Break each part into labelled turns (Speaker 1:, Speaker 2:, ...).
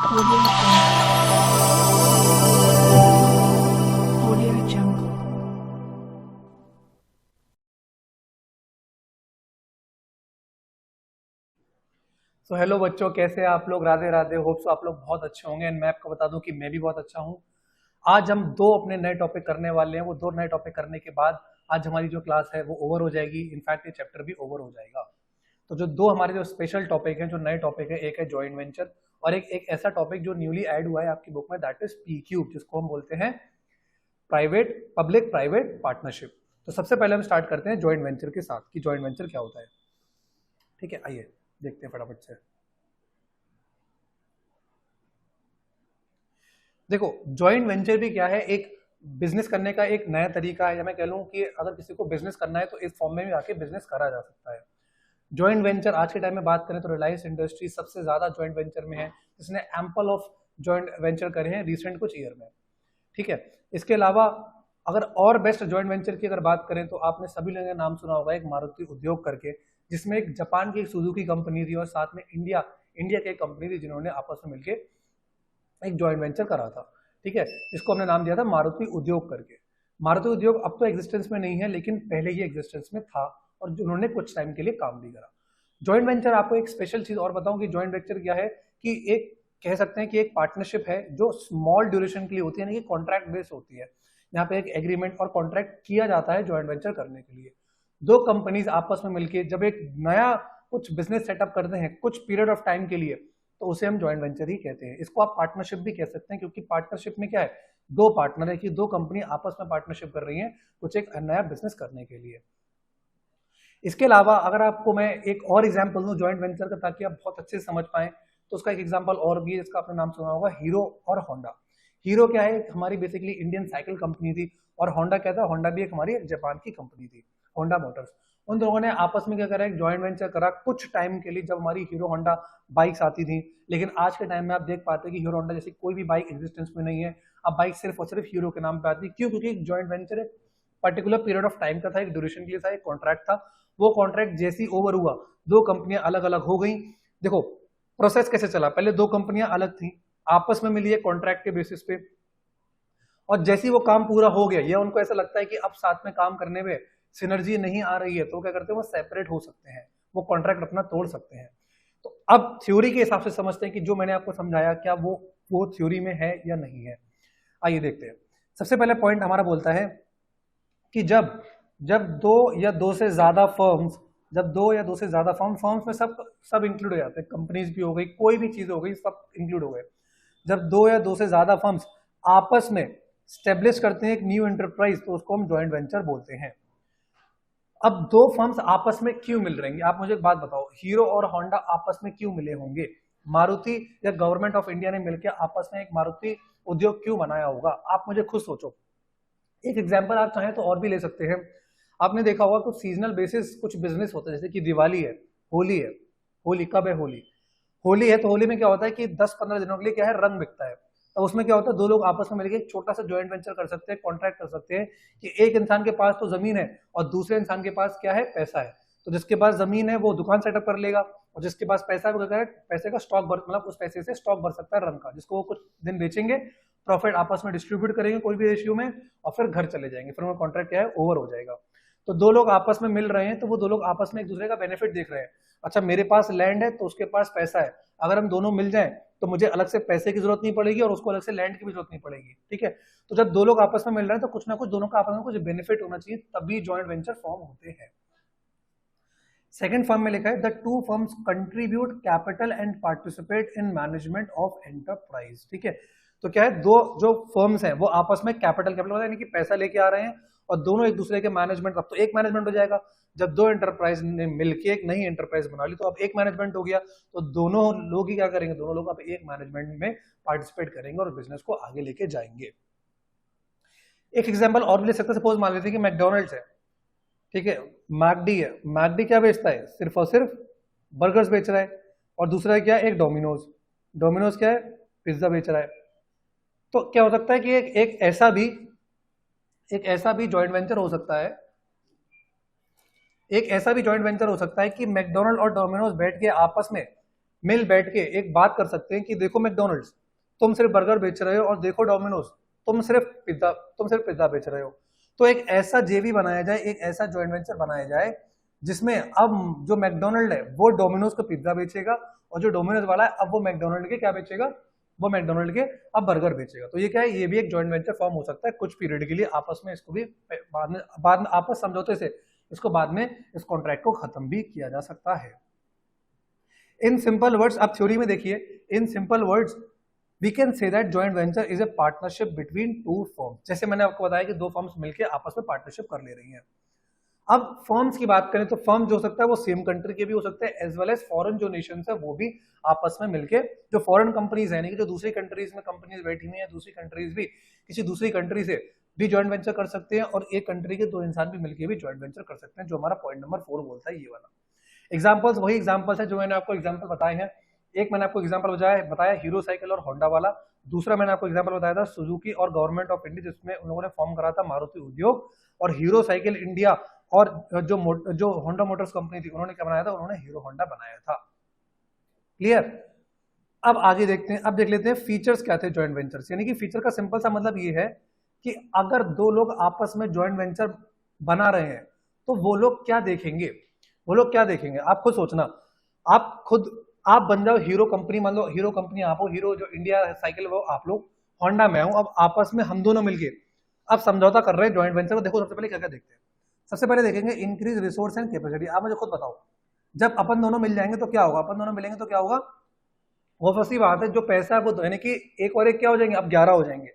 Speaker 1: Audio Jungle. Audio Jungle.
Speaker 2: तो hello बच्चों, कैसे हैं आप लोग? राधे राधे। होप सो आप लोग बहुत अच्छे होंगे एंड मैं आपको बता दूं कि मैं भी बहुत अच्छा हूं। आज हम दो अपने नए टॉपिक करने वाले हैं। वो दो नए टॉपिक करने के बाद आज हमारी जो क्लास है वो ओवर हो जाएगी। इनफैक्ट ये चैप्टर भी ओवर हो जाएगा। तो जो दो हमारे जो स्पेशल टॉपिक हैं, जो नए टॉपिक है, एक है जॉइंट वेंचर और एक ऐसा टॉपिक जो न्यूली ऐड हुआ है आपकी बुक में, दैट इज पी क्यूब, जिसको हम बोलते हैं प्राइवेट पब्लिक प्राइवेट पार्टनरशिप। तो सबसे पहले हम स्टार्ट करते हैं जॉइंट वेंचर के साथ कि जॉइंट वेंचर क्या होता है। ठीक है, आइए देखते हैं फटाफट से। देखो, जॉइंट वेंचर भी क्या है, एक बिजनेस करने का एक नया तरीका है, या मैं कह लूं कि अगर किसी को बिजनेस करना है तो इस फॉर्म में भी आके बिजनेस करा जा सकता है। जॉइंट वेंचर आज के टाइम में बात करें तो रिलायंस इंडस्ट्री सबसे ज्यादा जॉइंट वेंचर में है, जिसने एम्पल ऑफ जॉइंट वेंचर करे हैं रिसेंट कुछ ईयर में। ठीक है, इसके अलावा अगर और बेस्ट जॉइंट वेंचर की अगर बात करें तो आपने सभी लोगों ने नाम सुना होगा एक मारुति उद्योग करके, जिसमें एक जापान की एक सुजुकी कंपनी थी और साथ में इंडिया इंडिया की एक कंपनी थी, जिन्होंने आपस में मिलकर एक जॉइंट वेंचर करा था। ठीक है, इसको हमने नाम दिया था मारुति उद्योग करके। मारुति उद्योग अब तो एग्जिस्टेंस में नहीं है, लेकिन पहले ही एग्जिस्टेंस में था और उन्होंने कुछ टाइम के लिए काम भी करा। जॉइंट वेंचर, आपको एक स्पेशल चीज और बताऊं कि जॉइंट वेंचर क्या है, कि एक कह सकते हैं कि एक पार्टनरशिप है जो स्मॉल ड्यूरेशन के लिए होती है, यानी कि कॉन्ट्रैक्ट बेस्ड होती है। यहाँ पे एक एग्रीमेंट और कॉन्ट्रैक्ट किया जाता है जॉइंट वेंचर करने के लिए। दो कंपनीज आपस में मिलकर जब एक नया कुछ बिजनेस सेटअप करते हैं कुछ पीरियड ऑफ टाइम के लिए, तो उसे हम जॉइंट वेंचर ही कहते हैं। इसको आप पार्टनरशिप भी कह सकते हैं, क्योंकि पार्टनरशिप में क्या है, दो पार्टनर है कि दो कंपनी आपस में पार्टनरशिप कर रही हैं कुछ एक नया बिजनेस करने के लिए। इसके अलावा अगर आपको मैं एक और एग्जांपल दूं जॉइंट वेंचर का, ताकि आप बहुत अच्छे से समझ पाएं, तो उसका एक एग्जांपल और भी है जिसका आपने नाम सुना होगा, हीरो और होंडा। हीरो क्या है, हमारी बेसिकली इंडियन साइकिल कंपनी थी, और होंडा क्या था, होंडा भी एक हमारी जापान की कंपनी थी, होंडा मोटर्स। उन दोनों ने आपस में क्या करा, एक जॉइंट वेंचर करा कुछ टाइम के लिए, जब हमारी हीरो होंडा बाइक्स आती थी। लेकिन आज के टाइम में आप देख पाते हैं कि हीरो होंडा जैसी कोई भी बाइक एग्जिस्टेंस में नहीं है। अब बाइक सिर्फ और सिर्फ हीरो के नाम पे आती है। क्यों? क्योंकि एक जॉइंट वेंचर एक पर्टिकुलर पीरियड ऑफ टाइम का था, एक ड्यूरेशन के लिए था, एक कॉन्ट्रैक्ट था। वो कॉन्ट्रैक्ट जैसी ओवर हुआ, दो कंपनियां अलग अलग हो गई। देखो प्रोसेस कैसे चला, पहले दो कंपनियां अलग थी, आपस में मिली है कॉन्ट्रैक्ट के बेसिस पे, और जैसी वो काम पूरा हो गया या उनको ऐसा लगता है कि अब साथ में काम करने में सिनर्जी नहीं आ रही है, तो क्या करते हैं, वो सेपरेट हो सकते हैं, वो कॉन्ट्रैक्ट अपना तोड़ सकते हैं। तो अब थ्योरी के हिसाब से समझते हैं कि जो मैंने आपको समझाया क्या वो थ्योरी में है या नहीं है। आइए देखते हैं। सबसे पहले पॉइंट हमारा बोलता है कि जब जब दो या दो से ज्यादा फर्म्स, जब दो या दो से ज्यादा फर्म्स में सब सब इंक्लूड हो जाते हैं, कंपनीज भी हो गई, कोई भी चीज हो गई, सब इंक्लूड हो गए। जब दो या दो से ज्यादा फर्म्स आपस में स्टेब्लिश करते हैं एक न्यू एंटरप्राइज, तो उसको हम जॉइंट वेंचर बोलते हैं। अब दो फर्म्स आपस में क्यों मिल रही, आप मुझे एक बात बताओ, हीरो और होंडा आपस में क्यों मिले होंगे? मारुति या गवर्नमेंट ऑफ इंडिया ने मिलकर आपस में एक मारुति उद्योग क्यों बनाया होगा? आप मुझे खुद सोचो। एक एग्जांपल आप चाहें तो और भी ले सकते हैं। आपने देखा होगा कुछ सीजनल बेसिस कुछ बिजनेस होता है, जैसे कि दिवाली है, होली है। होली कब है? होली होली है तो होली में क्या होता है कि 10-15 दिनों के लिए क्या है, रंग बिकता है। तो उसमें क्या होता है, दो लोग आपस में मिलकर एक छोटा सा जॉइंट वेंचर कर सकते हैं, कॉन्ट्रैक्ट कर सकते हैं कि एक इंसान के पास तो जमीन है और दूसरे इंसान के पास क्या है, पैसा है। तो जिसके पास जमीन है वो दुकान सेटअप कर लेगा, और जिसके पास पैसा है वो क्या है, पैसे का स्टॉक भर, मतलब उस पैसे से स्टॉक भर सकता है रंग का, जिसको वो कुछ दिन बेचेंगे, प्रॉफिट आपस में डिस्ट्रीब्यूट करेंगे कोई भी रेशियो में, और फिर घर चले जाएंगे, फिर उनका कॉन्ट्रैक्ट क्या है, ओवर हो जाएगा। तो दो लोग आपस में मिल रहे हैं तो वो दो लोग आपस में एक दूसरे का बेनिफिट देख रहे हैं। अच्छा, मेरे पास लैंड है तो उसके पास पैसा है, अगर हम दोनों मिल जाएं तो मुझे अलग से पैसे की जरूरत नहीं पड़ेगी और उसको अलग से लैंड की भी जरूरत नहीं पड़ेगी। ठीक है, तो जब दो लोग आपस में मिल रहे हैं तो कुछ ना कुछ दोनों का आपस में कुछ बेनिफिट होना चाहिए, तभी जॉइंट वेंचर फॉर्म होते हैं। सेकंड फॉर्म में लिखा है the two firms contribute capital and participate in management of enterprise. ठीक है, तो क्या है, दो जो फर्म्स हैं वो आपस में कैपिटल कैपिटल यानी कि पैसा लेके आ रहे हैं, और दोनों एक दूसरे के मैनेजमेंट, अब तो एक मैनेजमेंट हो जाएगा। जब दो एंटरप्राइज ने मिलकर एक नई एंटरप्राइज बना ली तो अब एक मैनेजमेंट हो गया, तो दोनों लोग ही क्या करेंगे, दोनों लोग अब एक मैनेजमेंट में पार्टिसिपेट करेंगे और बिजनेस को आगे लेके जाएंगे। एक एग्जांपल और भी ले सकते हैं, सपोज मान लेते हैं कि मैकडोनल्ड्स है, ठीक है, मैकडी है। मैकडी क्या बेचता है, सिर्फ और सिर्फ बर्गर्स बेच रहा है, और दूसरा है क्या, एक डोमिनोज। डोमिनोज क्या है, पिज्जा बेच रहा है। तो क्या हो सकता है कि एक ऐसा भी जॉइंट वेंचर हो सकता है, एक ऐसा भी जॉइंट वेंचर हो सकता है कि मैकडोनल्ड और डोमिनोज बैठ के आपस में मिल बैठ के एक बात कर सकते हैं कि देखो मैकडोनल्ड्स, तुम सिर्फ बर्गर बेच रहे हो, और देखो डोमिनोज, तुम सिर्फ पिज्जा बेच रहे हो। तो एक ऐसा जेवी बनाया जाए, एक ऐसा जॉइंट वेंचर बनाया जाए जिसमें अब जो मैकडोनल्ड है वो डोमिनोज को पिज्जा बेचेगा, और जो डोमिनोज वाला है अब वो मैकडोनल्ड के क्या बेचेगा, वो मैकडोनल्ड के अब बर्गर बेचेगा। तो ये क्या है, ये भी एक जॉइंट वेंचर फॉर्म हो सकता है कुछ पीरियड के लिए, आपस में इसको भी बाद में आपस समझौते से इसको बाद में इस कॉन्ट्रैक्ट को खत्म भी किया जा सकता है। इन सिंपल वर्ड्स, आप थ्योरी में देखिए, in simple words we can say that joint venture is a partnership between two firms. जैसे मैंने आपको बताया कि दो फर्म्स मिलकर आपस में पार्टनरशिप कर ले रही हैं। अब फर्म्स की बात करें तो फर्म जो हो सकता है वो सेम कंट्री के भी हो सकते हैं, एज वेल एज फॉरेन जो नेशंस है वो भी आपस में मिलके, जो फॉरेन कंपनीज है, जो दूसरी कंट्रीज में कंपनीज बैठी हुई हैं, दूसरी कंट्रीज भी किसी दूसरी कंट्री से भी ज्वाइंट वेंचर कर सकते हैं, और एक कंट्री के दो इंसान भी मिलकर भी ज्वाइंट वेंचर कर सकते हैं, जो हमारा पॉइंट नंबर 4 बोलता है ये वाला। एग्जाम्पल्स वही एग्जाम्पल्स है जो मैंने आपको एग्जाम्पल बताए हैं। एक मैंने आपको एग्जाम्पल बताया हीरो साइकिल और होंडा वाला। दूसरा मैंने आपको एग्जाम्पल बताया था सुजुकी और गवर्नमेंट ऑफ इंडिया, जिसमें उन लोगों ने फॉर्म करा था मारुति उद्योग, और हीरो साइकिल इंडिया और जो होंडा मोटर्स कंपनी थी उन्होंने क्या बनाया था, उन्होंने हीरो होंडा बनाया था। क्लियर। अब आगे देखते हैं, अब देख लेते हैं फीचर्स क्या थे जॉइंट वेंचर्स। यानी कि फीचर का सिंपल सा मतलब ये है कि अगर दो लोग आपस में जॉइंट वेंचर बना रहे हैं तो वो लोग क्या देखेंगे, आप खुद सोचना। आप बन जाओ हीरो कंपनी, मान लो हीरो कंपनी आप हो, हीरो जो इंडिया साइकिल वो आप लोग, होंडा मैं हूं। अब आपस में हम दोनों मिलके अब समझौता कर रहे हैं जॉइंट वेंचर को। देखो सबसे पहले क्या क्या देखते हैं। सबसे पहले देखेंगे इंक्रीज रिसोर्स एंड कैपेसिटी। आप मुझे खुद बताओ, जब अपन दोनों मिल जाएंगे तो क्या होगा, वो फर्स्ट बात है, जो पैसा है वो, यानी कि एक और एक क्या हो जाएंगे, अब 11 हो जाएंगे।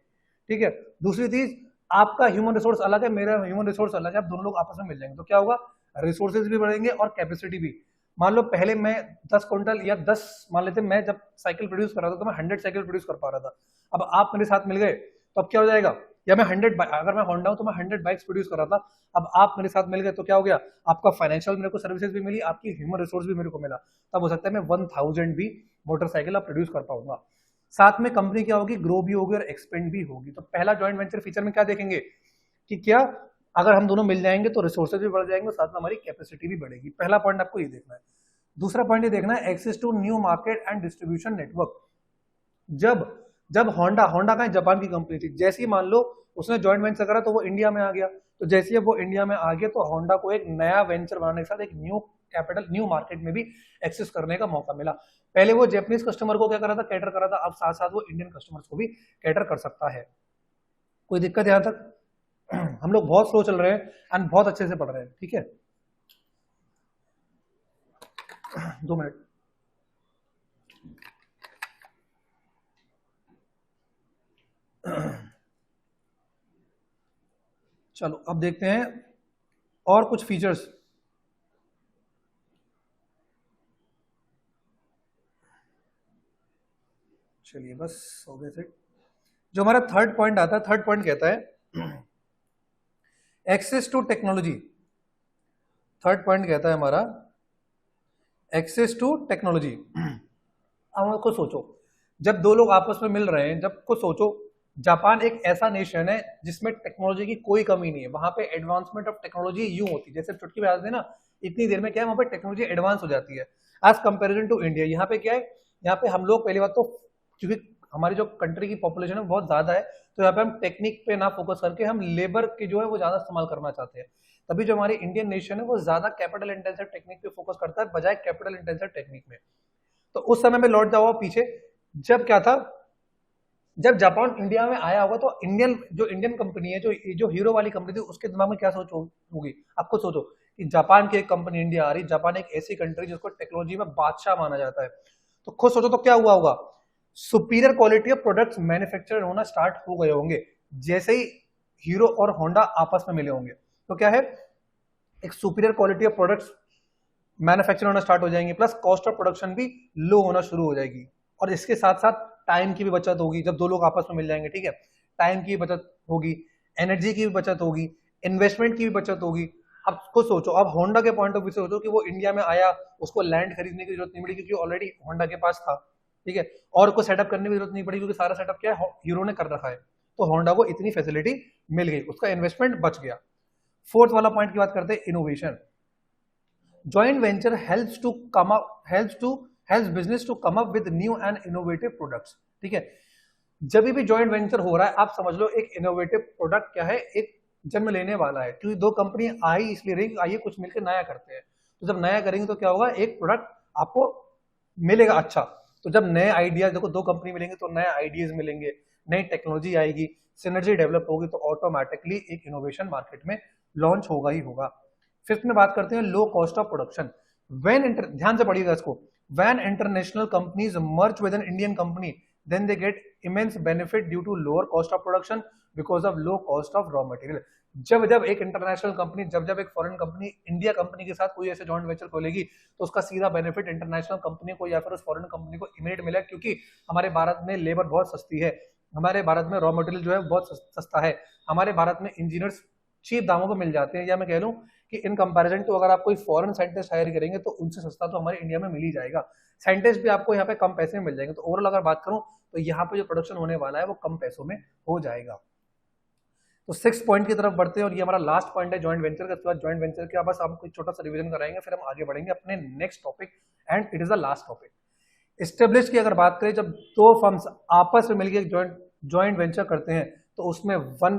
Speaker 2: ठीक है। दूसरी चीज, आपका ह्यूमन रिसोर्स अलग है, मेरा ह्यूमन रिसोर्स अलग है, अब दोनों लोग आपस में मिल जाएंगे तो क्या होगा, रिसोर्सेज भी बढ़ेंगे और कैपेसिटी भी। मान लो पहले मैं 10 क्विंटल या 10, मान लेते मैं जब साइकिल प्रोड्यूस कर रहा था तो मैं 100 साइकिल प्रोड्यूस कर पा रहा था। अब आप मेरे साथ मिल गए तो अब क्या हो जाएगा, या मैं 100, अगर मैं होंडा हूं तो मैं 100 बाइक्स प्रोड्यूस कर रहा था, अब आप मेरे साथ मिल गए तो क्या हो गया, आपका फाइनेंशियल मेरे को सर्विसेज भी मिली, आपकी ह्यूमन रिसोर्स भी मेरे को मिला। तब हो सकता है मैं 1000 भी मोटरसाइकिल अब प्रोड्यूस कर पाऊंगा। साथ में कंपनी क्या होगी, ग्रो भी होगी और एक्सपेंड भी होगी। तो पहला जॉइंट वेंचर फीचर में क्या देखेंगे कि क्या अगर हम दोनों मिल जाएंगे तो रिसोर्सेज भी बढ़ जाएंगे, साथ में हमारी कैपेसिटी भी बढ़ेगी। पहला पॉइंट आपको ये देखना है। दूसरा पॉइंट ये देखना है, access to new market and distribution network. जब होंडा का जापान की कंपनी थी, जैसे ही मान लो उसने जॉइंट वेंचर करा तो वो इंडिया में आ गया, तो जैसे ही वो इंडिया में आ गया तो होंडा को एक नया वेंचर बनाने के साथ एक न्यू मार्केट में भी एक्सेस करने का मौका मिला। पहले वो जैपनीज कस्टमर को क्या करा था, कैटर करा था, अब साथ साथ वो इंडियन कस्टमर्स को भी कैटर कर सकता है। कोई दिक्कत यहां तक? हम लोग बहुत स्लो चल रहे हैं एंड बहुत अच्छे से पढ़ रहे हैं। ठीक है, 2 मिनट। चलो अब देखते हैं और कुछ फीचर्स। चलिए बस हो गए सेट। जो हमारा थर्ड पॉइंट आता है, थर्ड पॉइंट कहता है access to technology. Third point कहता है हमारा एक्सेस टू टेक्नोलॉजी। अब खुद सोचो, जब दो लोग आपस में मिल रहे हैं, जब खुद सोचो, जापान एक ऐसा नेशन है जिसमें टेक्नोलॉजी की कोई कमी नहीं है। वहां पे एडवांसमेंट ऑफ टेक्नोलॉजी यूं होती है जैसे चुटकी बजा दे ना, इतनी देर में क्या है वहां पे टेक्नोलॉजी एडवांस हो जाती है एज कंपेरिजन टू इंडिया। यहाँ पे क्या है, यहाँ पे हम लोग पहली बात तो, क्योंकि हमारी जो कंट्री की पॉपुलेशन है बहुत ज्यादा है, तो यहाँ पे हम टेक्निक पे ना फोकस करके हम लेबर की जो है वो ज्यादा इस्तेमाल करना चाहते हैं। तभी जो हमारी इंडियन नेशन है वो ज्यादा कैपिटल इंटेंसिव टेक्निक पे फोकस करता है बजाय कैपिटल इंटेंसिव टेक्निक में। तो उस समय में लौट जाओ पीछे, जब क्या था, जब जापान इंडिया में आया होगा तो इंडियन कंपनी है, जो हीरो वाली कंपनी थी, उसके दिमाग में क्या सोच होगी। आपको सोचो कि जापान की एक कंपनी इंडिया आ रही, जापान एक ऐसी कंट्री जिसको टेक्नोलॉजी में बादशाह माना जाता है, तो खुद सोचो तो क्या हुआ होगा, superior quality of products manufacture होना स्टार्ट हो गए होंगे जैसे ही हीरो और होंडा आपस में मिले होंगे। तो क्या है, एक superior quality of products manufacture होना स्टार्ट हो जाएंगे, प्लस कॉस्ट ऑफ प्रोडक्शन भी लो होना शुरू हो जाएगी, और इसके साथ साथ टाइम की भी बचत होगी। जब दो लोग आपस में मिल जाएंगे, ठीक है, टाइम की बचत होगी, एनर्जी की भी बचत होगी, इन्वेस्टमेंट की भी बचत होगी। अब खुद सोचो, अब होंडा के पॉइंट ऑफ व्यू से सोचो कि वो इंडिया में आया, उसको लैंड खरीदने की जरूरत नहीं पड़ी क्योंकि ऑलरेडी होंडा के पास था, ठीक है, और को सेटअप करने की जरूरत नहीं पड़ी क्योंकि सारा सेटअप क्या है हीरो ने कर रखा है। तो होंडा को इतनी फैसिलिटी मिल गई, उसका इन्वेस्टमेंट बच गया। फोर्थ वाला पॉइंट की बात करते हैं, innovation. Joint venture helps business to come up with new and innovative products. ठीक है, जब भी जॉइंट वेंचर हो रहा है आप समझ लो एक इनोवेटिव प्रोडक्ट क्या है, एक जन्म लेने वाला है, क्योंकि दो कंपनी आई इसलिए रही आइए कुछ मिलकर नया करते हैं। तो जब नया करेंगे तो क्या होगा, एक प्रोडक्ट आपको मिलेगा अच्छा। तो जब नए आइडियाज, देखो दो कंपनी मिलेंगे तो नए आइडियाज मिलेंगे, नई टेक्नोलॉजी आएगी, सिनर्जी डेवलप होगी, तो ऑटोमेटिकली एक इनोवेशन मार्केट में लॉन्च होगा ही होगा। फिफ्थ में बात करते हैं लो कॉस्ट ऑफ प्रोडक्शन। ध्यान से पढ़िएगा इसको, when international companies merge with an Indian company then they get immense benefit due to lower cost of production because of low cost of raw material। जब एक इंटरनेशनल कंपनी, जब एक foreign company India company के साथ कोई ऐसे joint venture खोलेगी तो उसका सीधा बेनिफिट इंटरनेशनल कंपनी को या फिर उस फॉरेन कंपनी को इमीडिएट मिलेगा, क्योंकि हमारे भारत में लेबर बहुत सस्ती है, हमारे भारत में रॉ मटेरियल जो है बहुत सस्ता है, हमारे भारत में इंजीनियर्स चीप दामों पर मिल जाते हैं, या मैं कह लूं कि इन कंपैरिजन टू अगर आप कोई फॉरेन साइंटिस्ट हायर करेंगे तो उनसे सस्ता तो हमारे इंडिया में मिल ही जाएगा। साइंटिस्ट भी आपको यहाँ पे कम पैसे में मिल जाएंगे। तो ओवरऑल अगर बात करूं तो यहाँ पे जो प्रोडक्शन होने वाला है वो कम पैसों में हो जाएगा। तो 6 पॉइंट की तरफ बढ़ते हैं और ये हमारा लास्ट पॉइंट है जॉइंट वेंचर का। बाद जॉइंट वेंचर के बस आपको छोटा सा रिवीजन कराएंगे, फिर हम आगे बढ़ेंगे अपने next topic and it is the last topic. Establish की अगर बात करें, जब दो फर्म्स आपस में मिलकर जॉइंट वेंचर करते हैं तो उसमें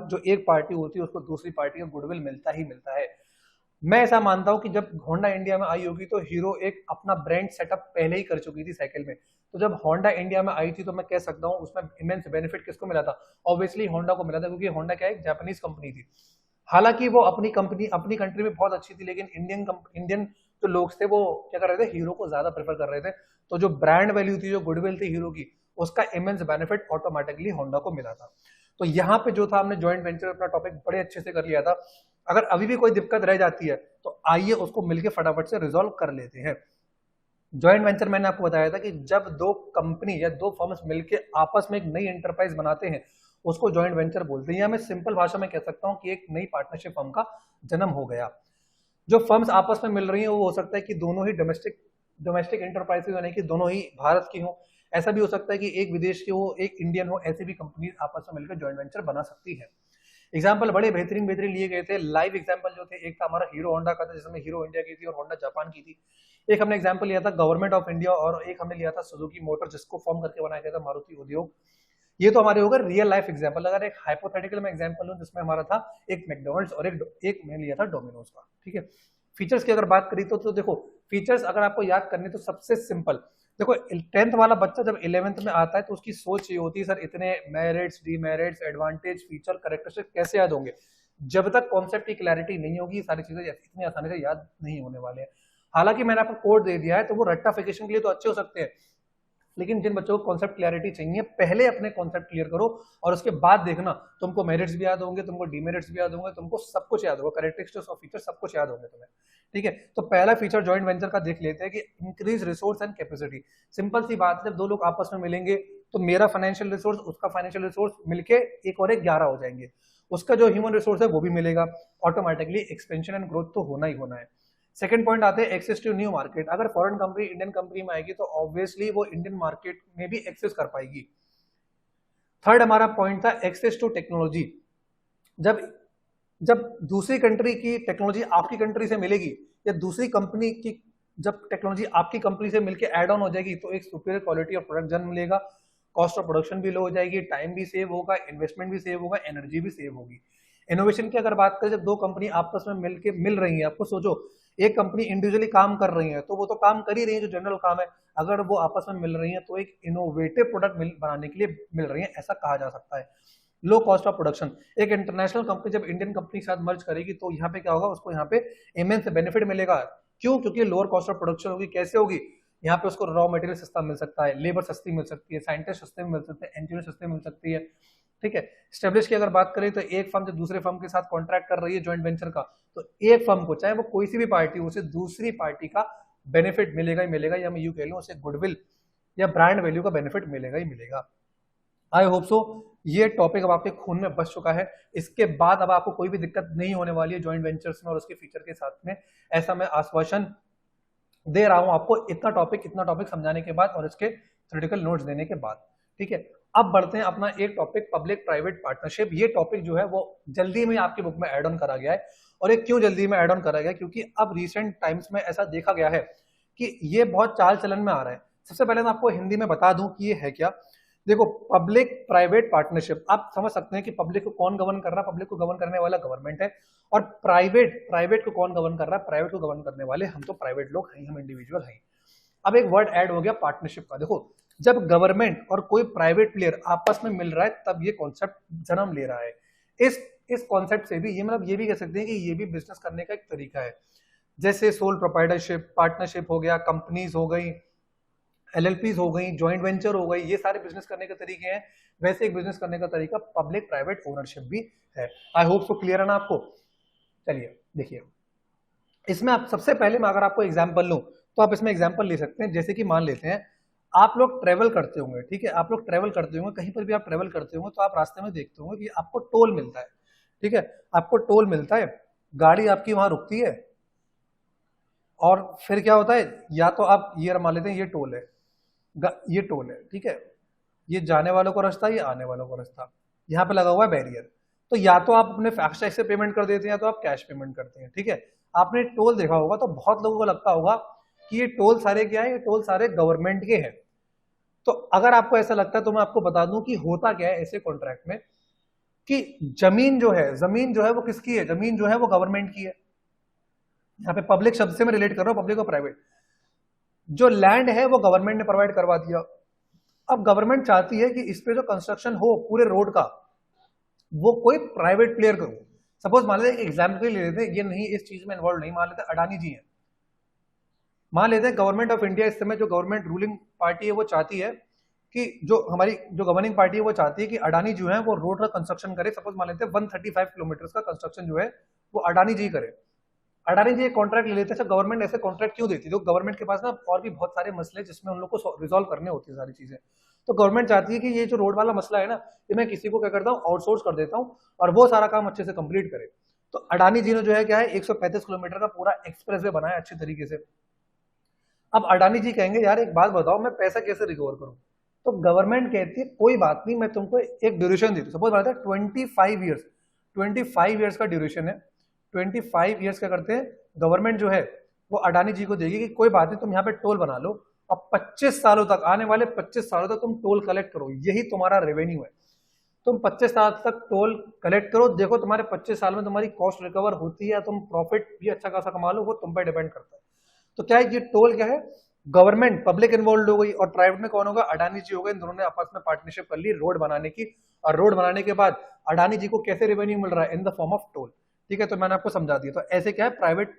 Speaker 2: जो एक पार्टी होती है उसको दूसरी पार्टी का गुडविल मिलता ही मिलता है। मैं ऐसा मानता हूं कि जब होंडा इंडिया में आई होगी तो हीरो एक अपना ब्रांड सेटअप पहले ही कर चुकी थी साइकिल में। तो जब होंडा इंडिया में आई थी तो मैं कह सकता हूं उसमें इमेंस बेनिफिट किसको मिला था, ऑब्वियसली होंडा को मिला था, क्योंकि होंडा क्या है, एक जापानीज कंपनी थी। हालांकि वो अपनी कंट्री में बहुत अच्छी थी, लेकिन इंडियन जो लोग थे वो क्या कर रहे थे, हीरो को ज्यादा प्रेफर कर रहे थे। तो जो ब्रांड वैल्यू थी, जो गुडविल थी हीरो की, उसका इमेंस बेनिफिट ऑटोमेटिकली होंडा को मिला था। तो यहाँ पे जो था हमने जॉइंट वेंचर अपना टॉपिक बड़े अच्छे से कर लिया था। अगर अभी भी कोई दिक्कत रह जाती है तो आइए उसको मिलकर फटाफट से रिजॉल्व कर लेते हैं। जॉइंट वेंचर मैंने आपको बताया था कि जब दो कंपनी या दो फर्म्स मिलकर आपस में एक नई एंटरप्राइज बनाते हैं उसको जॉइंट वेंचर बोलते हैं, या मैं सिंपल भाषा में कह सकता हूं कि एक नई पार्टनरशिप फर्म का जन्म हो गया। जो फर्म्स आपस में मिल रही हैं वो हो सकता है कि दोनों ही डोमेस्टिक एंटरप्राइजेज, यानी कि दोनों ही भारत की हो, ऐसा भी हो सकता है कि एक विदेश की हो, एक इंडियन हो, ऐसी भी कंपनी आपस में मिलकर जॉइंट वेंचर बना सकती है। एग्जाम्पल बड़े बेहतरीन लिए गए थे, लाइव एग्जाम्पल जो थे, एक था हमारा हीरो होंडा का था जिसमें हीरो इंडिया की थी और होंडा जापान की थी। एक हमने एग्जाम्पल लिया था गवर्नमेंट ऑफ इंडिया, और एक हमने लिया था सुजुकी मोटर जिसको फॉर्म करके बनाया गया था मारुति उद्योग। ये तो हमारे होगा रियल लाइफ एग्जाम्पल। अगर एक हाइपोथेटिकल में एग्जाम्पल हूं जिसमें हमारा था एक मैकडोनल्ड्स और एक मैंने लिया था डोमिनोज का। ठीक है, फीचर्स की अगर बात करी तो देखो फीचर्स अगर आपको याद करने तो सबसे सिंपल, देखो 10th वाला बच्चा जब 11th में आता है तो उसकी सोच ये होती है सर इतने merits, demerits, advantage, feature, characteristic कैसे याद होंगे। जब तक कॉन्सेप्ट की क्लैरिटी नहीं होगी सारी चीजें इतनी आसानी से याद नहीं होने वाले हैं। हालांकि मैंने आपको कोड दे दिया है तो वो रट्टाफिकेशन के लिए तो अच्छे हो सकते हैं, लेकिन जिन बच्चों को कॉन्सेप्ट क्लैरिटी चाहिए पहले अपने कॉन्सेप्ट क्लियर करो और उसके बाद देखना तुमको मेरिट्स भी याद होंगे, तुमको डीमेरिट्स भी याद होंगे, तुमको सब कुछ याद होगा, कैरेक्टरिस्टिक्स और फीचर सब कुछ याद होंगे तुम्हें। ठीक है, तो पहला फीचर जॉइंट वेंचर का देख लेते हैं कि increase resource and capacity. Simple सी बात है, जब दो लोग आपस में मिलेंगे तो मेरा फाइनेंशियल रिसोर्स उसका फाइनेंशियल रिसोर्स मिलके एक और एक 11 हो जाएंगे, उसका जो ह्यूमन रिसोर्स है वो भी मिलेगा, ऑटोमेटिकली एक्सपेंशन एंड ग्रोथ तो होना ही होना है। सेकंड पॉइंट आते हैं एक्सेस टू न्यू मार्केट। अगर फॉरेन कंपनी इंडियन कंपनी में आएगी तो ऑब्वियसली वो इंडियन मार्केट में भी एक्सेस कर पाएगी। थर्ड हमारा पॉइंट था एक्सेस टू टेक्नोलॉजी। जब दूसरी कंट्री की टेक्नोलॉजी आपकी कंट्री से मिलेगी या दूसरी कंपनी की जब टेक्नोलॉजी आपकी कंपनी से मिलकर एड ऑन हो जाएगी तो एक सुपीरियर क्वालिटी ऑफ प्रोडक्ट जन्म मिलेगा, कॉस्ट ऑफ प्रोडक्शन भी लो हो जाएगी, टाइम भी सेव होगा, इन्वेस्टमेंट भी सेव होगा, एनर्जी भी सेव होगी। इनोवेशन की अगर बात करें, जब दो कंपनी आपस में मिल रही है, आपको सोचो एक कंपनी इंडिविजुअली काम कर रही है तो वो तो काम कर ही रही है जो जनरल काम है, अगर वो आपस में मिल रही है तो एक इनोवेटिव प्रोडक्ट बनाने के लिए मिल रही है, ऐसा कहा जा सकता है। लो कॉस्ट ऑफ प्रोडक्शन, एक इंटरनेशनल कंपनी जब इंडियन कंपनी के साथ मर्ज करेगी तो यहाँ पे क्या होगा, उसको यहाँ पे इमेंस बेनिफिट मिलेगा। क्यों? क्योंकि लोअर कॉस्ट ऑफ प्रोडक्शन होगी। कैसे होगी? यहाँ पे उसको रॉ मटेरियल सस्ता मिल सकता है, लेबर सस्ती मिल सकती है, साइंटिस्ट सस्ते मिल सकते हैं, इंजीनियर सस्ते मिल सकती है। ठीक है, स्टेब्लिश की अगर बात करें तो एक फर्म जब दूसरे फर्म के साथ कॉन्ट्रैक्ट कर रही है जॉइंट वेंचर का, तो एक फर्म को चाहे वो कोई सी भी पार्टी हो उसे दूसरी पार्टी का बेनिफिट मिलेगा ही मिलेगा, या मैं यूं कह लूं उसे गुडविल या ब्रांड वैल्यू का बेनिफिट मिलेगा ही मिलेगा। आई होप सो ये टॉपिक अब आपके खून में बस चुका है। इसके बाद अब आपको कोई भी दिक्कत नहीं होने वाली है जॉइंट वेंचर्स में और उसके फीचर के साथ में, ऐसा मैं आश्वासन दे रहा हूं आपको इतना टॉपिक समझाने के बाद और इसके थ्योरेटिकल नोट्स देने के बाद। ठीक है, अब बढ़ते हैं अपना एक टॉपिक पब्लिक प्राइवेट पार्टनरशिप। ये टॉपिक जो है वो जल्दी में आपकी बुक में एड ऑन करा गया है, और ये क्यों जल्दी में एड ऑन करा गया, क्योंकि अब रिसेंट टाइम्स में ऐसा देखा गया है कि ये बहुत चाल चलन में आ रहा है। सबसे पहले मैं आपको हिंदी में बता दूं कि ये है क्या। देखो, पब्लिक प्राइवेट पार्टनरशिप, आप समझ सकते हैं कि पब्लिक को कौन गवर्न कर रहा है, पब्लिक को गवर्न करने वाला गवर्नमेंट है, और प्राइवेट प्राइवेट को कौन गवर्न कर रहा है, प्राइवेट को गवर्न करने वाले हम तो प्राइवेट लोग हैं, हम इंडिविजुअल हैं। अब एक वर्ड ऐड हो गया पार्टनरशिप का। देखो, जब गवर्नमेंट और कोई प्राइवेट प्लेयर आपस में मिल रहा है तब ये कॉन्सेप्ट जन्म ले रहा है। इस कॉन्सेप्ट से भी ये मतलब ये भी कह सकते हैं कि ये भी बिजनेस करने का एक तरीका है। जैसे सोल प्रोप्राइटरशिप, पार्टनरशिप हो गया, कंपनीज हो गई, एलएलपीज हो गई, जॉइंट वेंचर हो गई, ये सारे बिजनेस करने के तरीके हैं। वैसे एक बिजनेस करने का तरीका पब्लिक प्राइवेट ओनरशिप भी है। आई होप सो क्लियर है ना आपको। चलिए देखिए, इसमें आप सबसे पहले मैं अगर आपको एग्जांपल लूं तो आप इसमें एग्जांपल ले सकते हैं। जैसे कि मान लेते हैं आप लोग ट्रेवल करते होंगे, ठीक है, आप लोग ट्रेवल करते होंगे, कहीं पर भी आप ट्रेवल करते होंगे तो आप रास्ते में देखते होंगे कि आपको टोल मिलता है, ठीक है, आपको टोल मिलता है, गाड़ी आपकी वहां रुकती है, और फिर क्या होता है, या तो आप ये मान लेते हैं ये टोल है, ये टोल है, ठीक है, ये जाने वालों को रास्ता, ये आने वालों को रास्ता, यहाँ पे लगा हुआ है बैरियर। तो या तो आप अपने फास्टैग से पेमेंट कर देते हैं या तो आप कैश पेमेंट करते हैं, ठीक है। आपने टोल देखा होगा तो बहुत लोगों को लगता होगा कि ये टोल सारे क्या है, ये टोल सारे गवर्नमेंट के हैं। तो अगर आपको ऐसा लगता है तो मैं आपको बता दूं कि होता क्या है ऐसे कॉन्ट्रैक्ट में, कि जमीन जो है वो किसकी है, जमीन जो है वो गवर्नमेंट की है। यहाँ पे पब्लिक शब्द से मैं रिलेट कर रहा हूँ, पब्लिक और प्राइवेट। जो लैंड है वो गवर्नमेंट ने प्रोवाइड करवा दिया। अब गवर्नमेंट चाहती है कि इस पे जो कंस्ट्रक्शन हो पूरे रोड का, वो कोई प्राइवेट प्लेयर करो। सपोज मान लेते हैं, एग्जाम्पल ले लेते हैं, ये नहीं इस चीज में इन्वॉल्व नहीं, मान लेते हैं अडानी जी हैं, मान लेते हैं गवर्नमेंट ऑफ इंडिया इस समय जो गवर्नमेंट रूलिंग पार्टी है वो चाहती है कि जो हमारी जो गवर्निंग पार्टी है वो चाहती है कि अडानी जो है वो रोड का कंस्ट्रक्शन करे। सपोज मान लेते हैं 135 किलोमीटर का कंस्ट्रक्शन जो है वो अडानी जी करे। अडानी जी एक कॉन्ट्रैक्ट ले लेते हैं। गवर्नमेंट ऐसे कॉन्ट्रैक्ट क्यों देती है? तो गवर्नमेंट के पास ना और भी बहुत सारे मसले जिसमें उन लोग को रिजॉल्व करने होती है सारी चीजें। तो गवर्नमेंट चाहती है कि ये जो रोड वाला मसला है ना, ये मैं किसी को क्या करता हूँ, आउटसोर्स कर देता हूँ और वो सारा काम अच्छे से कंप्लीट करे। तो अडानी जी ने जो है क्या है 135 किलोमीटर का पूरा एक्सप्रेस वे बनाया अच्छे तरीके से। अब अडानी जी कहेंगे यार एक बात बताओ, मैं पैसा कैसे रिकवर करूं? तो गवर्नमेंट कहती है कोई बात नहीं, मैं तुमको एक ड्यूरेशन देती हूँ। सपोज मानते हैं 25 ईयर्स का ड्यूरेशन है। 25 ईयर्स क्या करते हैं, गवर्नमेंट जो है वो अडानी जी को देगी कि कोई बात नहीं, तुम यहाँ पे टोल बना लो और 25 सालों तक, आने वाले 25 सालों तक तुम टोल कलेक्ट करो, यही तुम्हारा रेवेन्यू है। तुम 25 साल तक टोल कलेक्ट करो, देखो तुम्हारे 25 साल में तुम्हारी कॉस्ट रिकवर होती है, तुम प्रॉफिट भी अच्छा खासा कमा लो, वो तुम पर डिपेंड करता है। तो क्या है, ये टोल क्या है, गवर्नमेंट पब्लिक इन्वॉल्व हो गई और प्राइवेट में कौन होगा, अडानी जी हो गए। इन दोनों ने आपस में पार्टनरशिप कर ली रोड बनाने की, और रोड बनाने के बाद अडानी जी को कैसे रेवेन्यू मिल रहा है, इन द फॉर्म ऑफ टोल। ठीक है, तो मैंने आपको समझा दिया। तो ऐसे क्या है, प्राइवेट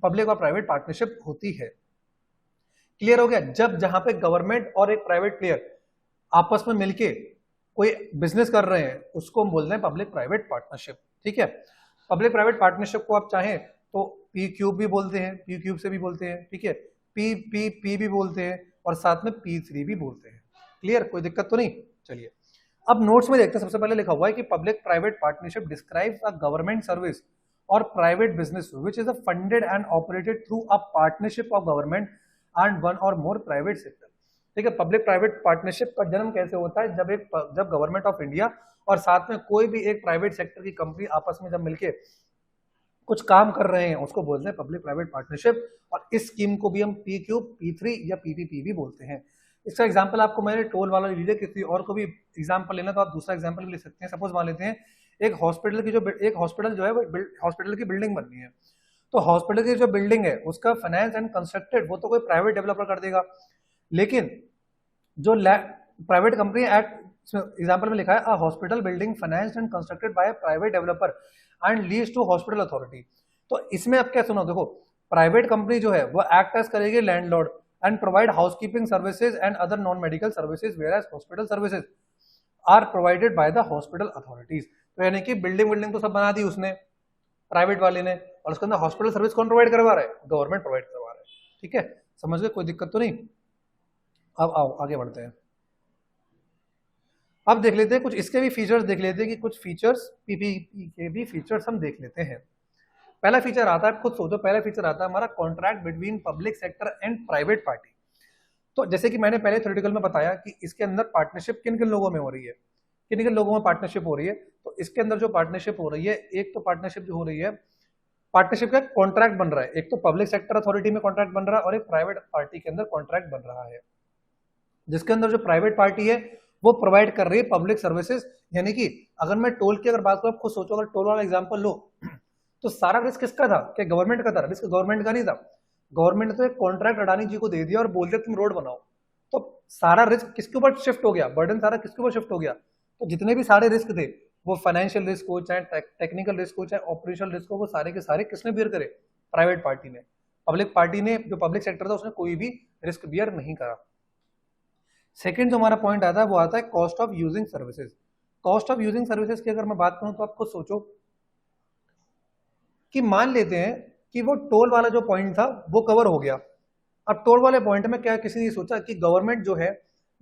Speaker 2: पब्लिक और प्राइवेट पार्टनरशिप होती है। क्लियर हो गया? जब जहां पे गवर्नमेंट और एक प्राइवेट प्लेयर आपस में मिलके कोई बिजनेस कर रहे हैं उसको हम बोलते हैं पब्लिक प्राइवेट पार्टनरशिप। ठीक है, पब्लिक प्राइवेट पार्टनरशिप को आप चाहें तो पी क्यूब भी बोलते हैं, पी क्यूब से भी बोलते हैं, ठीक है, पी पी पी भी बोलते हैं और साथ में P3 भी बोलते हैं। क्लियर, कोई दिक्कत तो नहीं? चलिए अब नोट्स में देखते हैं। सबसे पहले लिखा हुआ है कि public private partnership describes a government service और private business which is funded and operated through a partnership of government and one or more private sector। ठीक है, पब्लिक प्राइवेट पार्टनरशिप का जन्म कैसे होता है, जब गवर्नमेंट ऑफ इंडिया और साथ में कोई भी एक प्राइवेट सेक्टर की कंपनी आपस में जब मिलके कुछ काम कर रहे हैं उसको बोलते हैं पब्लिक प्राइवेट पार्टनरशिप। और इस स्कीम को भी हम पी क्यूब, P3 या PPP भी बोलते हैं। इसका एग्जांपल आपको मैंने टोल वाला ले लिया, किसी और को भी एग्जांपल लेना तो आप दूसरा एग्जांपल भी ले सकते हैं। सपोज मान लेते हैं एक हॉस्पिटल जो है वो हॉस्पिटल की बिल्डिंग बननी है। तो हॉस्पिटल की जो बिल्डिंग है उसका फाइनेंस एंड कंस्ट्रक्टेड वो तो कोई प्राइवेट डेवलपर कर देगा, लेकिन जो प्राइवेट कंपनी एक्ट एग्जांपल में लिखा है a hospital building financed and constructed by private developer and lease to hospital authority. तो इसमें अब क्या सुनो, देखो प्राइवेट कंपनी जो है वो एक्ट एज करेगी landlord and provide housekeeping services and other non medical services whereas hospital services are provided by the hospital authorities. तो यानी कि बिल्डिंग तो सब बना दी उसने प्राइवेट वाले ने, और उसके अंदर हॉस्पिटल सर्विस कौन प्रोवाइड करवा रहा है, गवर्नमेंट प्रोवाइड करवा रहा है। ठीक है, समझ गए, कोई दिक्कत तो नहीं? अब आओ आगे बढ़ते हैं। अब देख लेते हैं कुछ इसके भी फीचर्स, देख लेते हैं कि कुछ फीचर्स पीपीपी के भी फीचर्स हम देख लेते हैं। पहला फीचर आता है, खुद सोचो, पहला फीचर आता है हमारा contract between public sector and private party. तो जैसे कि मैंने पहले थ्योरेटिकल में बताया कि इसके अंदर पार्टनरशिप किन किन लोगों में हो रही है, किन किन लोगों में पार्टनरशिप हो रही है। तो इसके अंदर जो पार्टनरशिप हो रही है, एक तो पार्टनरशिप जो हो रही है, पार्टनरशिप का कॉन्ट्रैक्ट बन रहा है, एक तो पब्लिक सेक्टर अथॉरिटी में कॉन्ट्रैक्ट बन रहा है और एक प्राइवेट पार्टी के अंदर कॉन्ट्रैक्ट बन रहा है। जिसके अंदर जो प्राइवेट पार्टी है वो प्रोवाइड कर रही है पब्लिक सर्विसेज। यानी कि अगर मैं टोल की अगर बात करूं, खुद सोचो, अगर टोल वाला एग्जांपल लो तो सारा रिस्क किसका था? क्या गवर्नमेंट का था? रिस्क गवर्नमेंट का नहीं था। गवर्नमेंट ने तो एक कॉन्ट्रैक्ट अडानी जी को दे दिया और बोल दिया तुम रोड बनाओ। तो सारा रिस्क किसके ऊपर शिफ्ट हो गया? बर्डन सारा किसके ऊपर शिफ्ट हो गया? तो जितने भी सारे रिस्क थे, वो फाइनेंशियल रिस्क हो, चाहे टेक्निकल रिस्क हो, चाहे ऑपरेशनल रिस्क हो, वो सारे के सारे किसने बियर करे? प्राइवेट पार्टी ने। पब्लिक पार्टी ने, जो पब्लिक सेक्टर था, उसने कोई भी रिस्क बियर नहीं करा। सेकेंड जो हमारा पॉइंट आता है वो आता है cost of using services. Cost of using services की अगर मैं बात करूं तो आप खुद सोचो कि मान लेते हैं कि वो टोल वाला जो पॉइंट था वो कवर हो गया। अब टोल वाले पॉइंट में क्या किसी ने सोचा कि गवर्नमेंट जो है,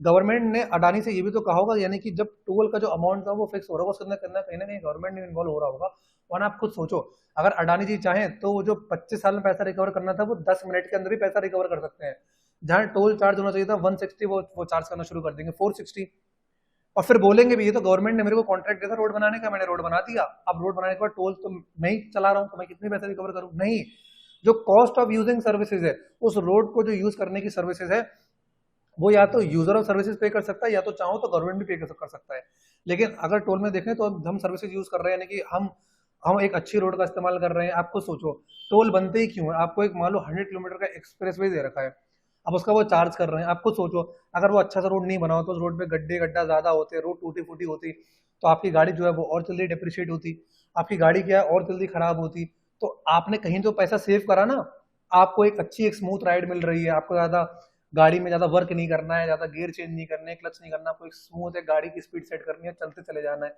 Speaker 2: गवर्नमेंट ने अडानी से ये भी तो कहा होगा, यानी कि जब टोल का जो अमाउंट था वो फिक्स हो रहा होगा, उसके अंदर करना कहीं ना कहीं गवर्नमेंट ने इन्वॉल्व हो रहा होगा। वरना आप खुद सोचो, अगर अडानी जी चाहें तो वो जो 25 साल में पैसा रिकवर करना था वो 10 मिनट के अंदर ही पैसा रिकवर कर सकते हैं। जहां टोल चार्ज होना चाहिए था 160, वो चार्ज करना शुरू कर देंगे 460। और फिर बोलेंगे भी ये तो गवर्नमेंट ने मेरे को कॉन्ट्रैक्ट दिया था रोड बनाने का, मैंने रोड बना दिया, अब रोड बनाने के बाद टोल तो नहीं चला रहा हूँ तो मैं कितने पैसे रिकवर करूँ? नहीं, जो कॉस्ट ऑफ यूजिंग सर्विसेज है, उस रोड को जो यूज करने की सर्विसेज है, वो या तो यूजर ऑफ सर्विसेज पे कर सकता है या तो चाहो तो गवर्नमेंट भी पे कर सकता है। लेकिन अगर टोल में देखें तो हम सर्विसेज यूज कर रहे हैं, यानी कि हम एक अच्छी रोड का इस्तेमाल कर रहे हैं। आपको सोचो टोल बनते ही क्यों है? आपको एक मान लो 100 किलोमीटर का एक्सप्रेस वे दे रखा है, अब उसका वो चार्ज कर रहे हैं। आपको सोचो अगर वो अच्छा सा रोड नहीं बना हो तो उस रोड पे गड्ढा ज्यादा होते, रोड टूटी फूटी होती, तो आपकी गाड़ी जो है वो और जल्दी डिप्रिशिएट होती, आपकी गाड़ी क्या है और जल्दी खराब होती। तो आपने कहीं तो पैसा सेव करा ना, आपको एक अच्छी एक स्मूथ राइड मिल रही है, आपको ज्यादा गाड़ी में ज्यादा वर्क नहीं करना है, ज्यादा गियर चेंज नहीं करने, क्लच नहीं करना, आपको एक स्मूथ है गाड़ी की स्पीड सेट करनी है, चलते चले जाना है।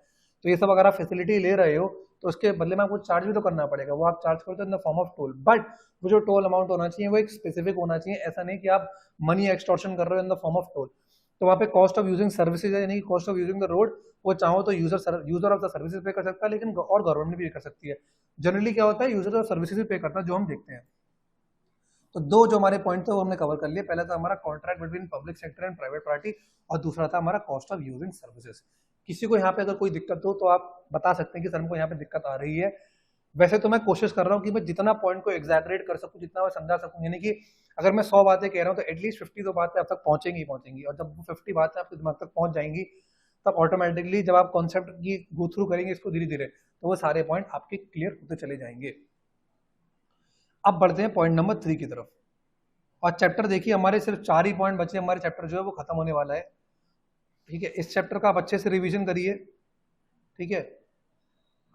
Speaker 2: तो ये सब अगर आप फैसिलिटी ले रहे हो तो उसके बदले में आपको चार्ज भी तो करना पड़ेगा, वो आप चार्ज करते हो इन the form of toll. But वो जो टोल अमाउंट होना चाहिए वो एक स्पेसिफिक होना चाहिए, ऐसा नहीं कि आप मनी एक्सटॉर्शन कर रहे हो इन द फॉर्म ऑफ टोल। तो वहाँ पे कॉस्ट ऑफ यूजिंग सर्विसेज है, यानी कि cost of using the road, वो चाहो तो यूजर ऑफ द सर्विसेज पे कर सकता है, लेकिन और गवर्नमेंट भी कर सकती है। जनरली क्या होता है, यूजर ऑफ सर्विसेज भी पे करता है, जो हम देखते हैं। तो दो जो हमारे पॉइंट थे वो हमने कवर कर लिए। पहला था हमारा contract between public sector and private party, और दूसरा था हमारा कॉस्ट ऑफ यूजिंग सर्विसेज। किसी को यहाँ पे अगर कोई दिक्कत हो तो आप बता सकते हैं कि सर हमको यहाँ पे दिक्कत आ रही है। वैसे तो मैं कोशिश कर रहा हूँ कि मैं जितना पॉइंट को एग्जैगरेट कर सकूँ, जितना मैं समझा सकूँ, यानी कि अगर मैं 100 बातें कह रहा हूँ तो एटलीस्ट 50 तो बातें आप तक पहुंचेंगी ही पहुंचेंगी। और जब वो 50 बातें आपके दिमाग तक पहुंच जाएंगी तब ऑटोमेटिकली जब आप कॉन्सेप्ट की गो थ्रू करेंगे इसको धीरे धीरे, तो वो सारे पॉइंट आपके क्लियर होते चले जाएंगे। अब बढ़ते हैं पॉइंट नंबर 3 की तरफ। और चैप्टर देखिए हमारे सिर्फ 4 ही पॉइंट बचे, हमारे चैप्टर जो है वो खत्म होने वाला है। ठीक है, इस चैप्टर का आप अच्छे से रिवीजन करिए। ठीक है,